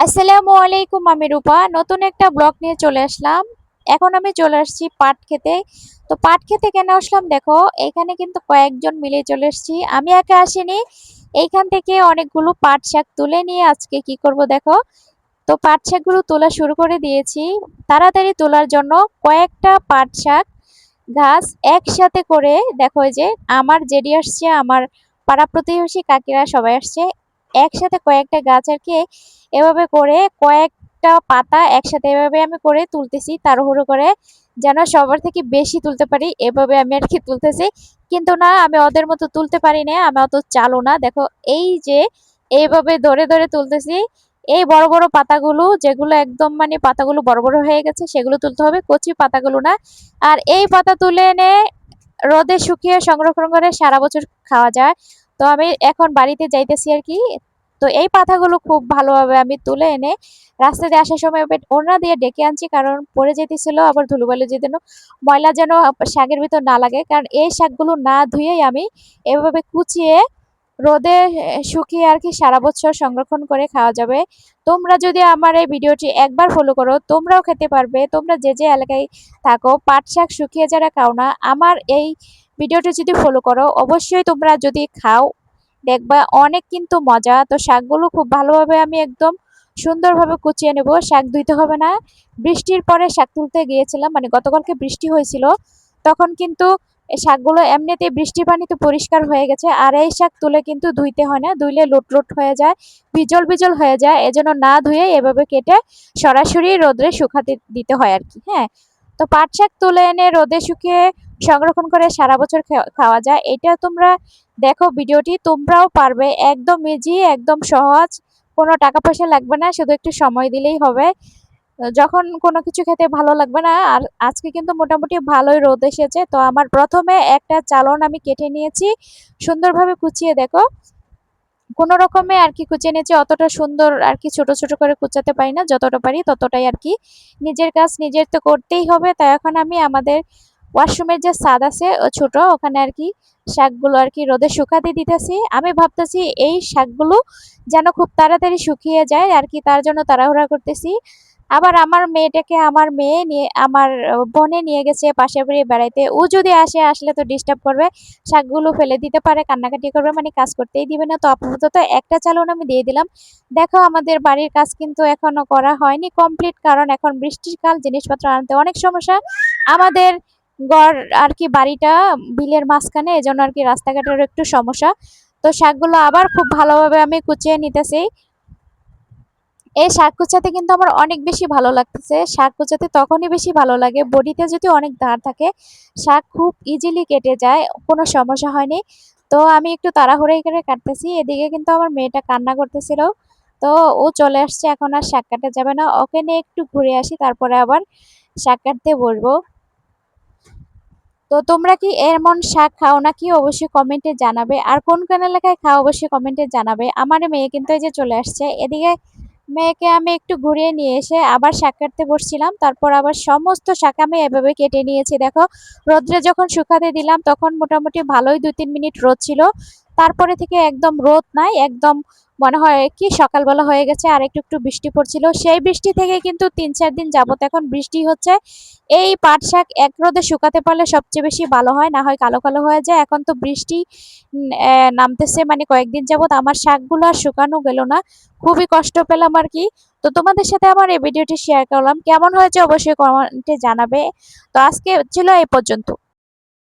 আসসালামু আলাইকুম, আমি রূপা নতুন একটা ব্লগ নিয়ে চলে আসলাম। এখন আমি চলে আসছি পাট খেতে। তো পাট খেতে কেন আসলাম দেখো, এখানে কিন্তু কয়েকজন মিলে চলে আসছি, আমি একা আসিনি। এইখান থেকে অনেকগুলো পাট শাক তুলে নিয়ে আজকে কি করব দেখো। তো পাট শাকগুলো তোলা শুরু করে দিয়েছি। তাড়াতাড়ি তোলার জন্য কয়েকটা পাট শাক গাছ একসাথে করে দেখো, এই যে আমার জেডি আসছে, আমার পাড়া প্রতিবেশী কাকিরা সবাই আসছে, একসাথে কয়েকটা গাছ আর কি এভাবে করে কয়েকটা পাতা একসাথে এভাবে আমি করে তুলতেছি তাড়াহুড়ো করে, যেন সবার থেকে বেশি তুলতে পারি এভাবে আমি আর কি তুলতেছি। কিন্তু না, আমি ওদের মতো তুলতে পারি না, আমি অত চালু না। দেখো এই যে এইভাবে ধরে ধরে তুলতেছি। এই বড় বড় পাতাগুলো, যেগুলো একদম মানে পাতাগুলো বড় বড় হয়ে গেছে, সেগুলো তুলতে হবে, কচি পাতাগুলো না। আর এই পাতা তুলে এনে রোদে শুকিয়ে সংরক্ষণ করে সারা বছর খাওয়া যায়। তো আমি এখন বাড়িতে যাইতেছি আর কি। তো এই পাতাগুলো খুব ভালোভাবে আমি তুলে এনে রাস্তা দিয়ে আসার সময় ওড়না দিয়ে ডেকে আনছি, কারণ পড়ে যেতেছিল, আবার ধুলোবালি যেন ময়লা যেন শাকের ভিতর না লাগে। কারণ এই শাকগুলো না ধুয়েই আমি এভাবে কুচিয়ে রোদে শুকিয়ে আর কি সারা বছর সংরক্ষণ করে খাওয়া যাবে। তোমরা যদি আমার এই ভিডিওটি একবার ফলো করো, তোমরাও খেতে পারবে। তোমরা যে যে এলাকায় থাকো, পাট শাক শুকিয়ে যারা খাও না, আমার এই ভিডিওটি যদি ফলো করো, অবশ্যই তোমরা যদি খাও দেখবা অনেক কিন্তু মজা। তো শাকগুলো খুব ভালোভাবে আমি একদম সুন্দরভাবে কুচিয়ে নেব, শাক ধুইতে হবে না। বৃষ্টির পরে শাক তুলতে গিয়েছিলাম, মানে গতকালকে বৃষ্টি হয়েছিল, তখন কিন্তু এই শাকগুলো এমনিতে বৃষ্টির পানিতে পরিষ্কার হয়ে গেছে। আর এই শাক তুলে কিন্তু ধুইতে হয় না, ধুইলে লোট লোট হয়ে যায়, বিজল বিজল হয়ে যায়। এজন্য না ধুয়ে এভাবে কেটে সরাসরি রোদে শুকাতে দিতে হয় আর কি। হ্যাঁ, তো পাট শাক তুলে এনে রোদে শুকিয়ে সংরক্ষণ করে সারা বছর খাওয়া যায়। এটা তোমরা দেখো, ভিডিওটি তোমরাও পারবে, একদম ইজি, একদম সহজ, কোনো টাকা পয়সা লাগবে না, শুধু একটু সময় দিলেই হবে। যখন কোনো কিছু খেতে ভালো লাগবে না। আর আজকে কিন্তু মোটামুটি ভালোই রোদ এসেছে, তো আমার প্রথমে একটা চালন আমি কেটে নিয়েছি, সুন্দরভাবে কুচিয়ে দেখো কোনো রকমে আর কি কুচিয়ে নিয়েছি। অতটা সুন্দর আর কি ছোট ছোট করে কুচাতে পারি না, যতটা পারি ততটাই আর কি। নিজের কাজ নিজের তো করতেই হবে। তাই এখন আমি আমাদের ওয়াশরুমের যে ছাদ আছে ও ছোট, ওখানে আর কি শাকগুলো আর কি রোদে শুকাতে দিতেছি। আমি ভাবতেছি এই শাকগুলো যেন খুব তাড়াতাড়ি শুকিয়ে যায় আর কি, তার জন্য তাড়াহুড়া করতেছি। আবার আমার মেয়েটাকে আমার মেয়ে নিয়ে আমার বোনে নিয়ে গেছে পাশের বাড়ি বেড়াইতে। ও যদি আসে, আসলে তো ডিস্টার্ব করবে, শাকগুলো ফেলে দিতে পারে, কান্নাকাটি করবে, মানে কাজ করতেই দিবে না। তো আপাতত একটা চালন আমি দিয়ে দিলাম। দেখো আমাদের বাড়ির কাজ কিন্তু এখনো করা হয়নি কমপ্লিট, কারণ এখন বৃষ্টির কাল, জিনিসপত্র আনতে অনেক সমস্যা। আমাদের ঘর আর কি বাড়িটা বিলের মাঝখানে, এজন্য আর কি রাস্তাঘাটের একটু সমস্যা। তো শাকগুলো আবার খুব ভালোভাবে আমি কুচিয়ে নিতেছি। এই শাক কুচাতে কিন্তু আমার অনেক বেশি ভালো লাগতেছে। শাক কুচাতে তখনই বেশি ভালো লাগে, বডিতে যদি অনেক ধার থাকে, শাক খুব ইজিলি কেটে যায়, কোনো সমস্যা হয়নি। তো আমি একটু তাড়াহুড়াই করে কাটতেছি, এদিকে কিন্তু আমার মেয়েটা কান্না করতেছিল। তো ও চলে আসছে, এখন আর শাক কাটা যাবে না, ওকে নিয়ে একটু ঘুরে আসি, তারপরে আবার শাক কাটতে বসবো। তো তোমরা কি এমন শাক খাও নাকি অবশ্যই কমেন্টে জানাবে, আর কোন কোন এলাকায় খাও অবশ্যই কমেন্টে জানাবে। আমার মেয়ে কিন্তু এই যে চলে আসছে এদিকে, মেয়েকে আমি একটু ঘুরিয়ে নিয়ে এসে আবার শাক কাটতে বসছিলাম। তারপর আবার সমস্ত শাক আমি এভাবে কেটে নিয়েছি দেখো। রোদ্রে যখন শুকাতে দিলাম তখন মোটামুটি ভালোই 2-3 মিনিট রোদ ছিল, তারপরে থেকে একদম রোদ নাই, একদম মনে হয় কি সকালবেলা হয়ে গেছে। আর একটু একটু বৃষ্টি পড়ছিল, সেই বৃষ্টি থেকে কিন্তু 3-4 দিন যাবত এখন বৃষ্টি হচ্ছে। এই পাট শাক এক রোদে শুকাতে পারলে সবচেয়ে বেশি ভালো হয়, না হয় কালো কালো হয়ে যায়। এখন তো বৃষ্টি নামতেছে, মানে কয়েকদিন যাবত আমার শাকগুলো আর শুকানো গেল না, খুবই কষ্ট পেলাম আর কি। তো তোমাদের সাথে আমার এই ভিডিওটি শেয়ার করলাম, কেমন হয়েছে অবশ্যই কমেন্টে জানাবে। তো আজকে ছিল এই পর্যন্ত।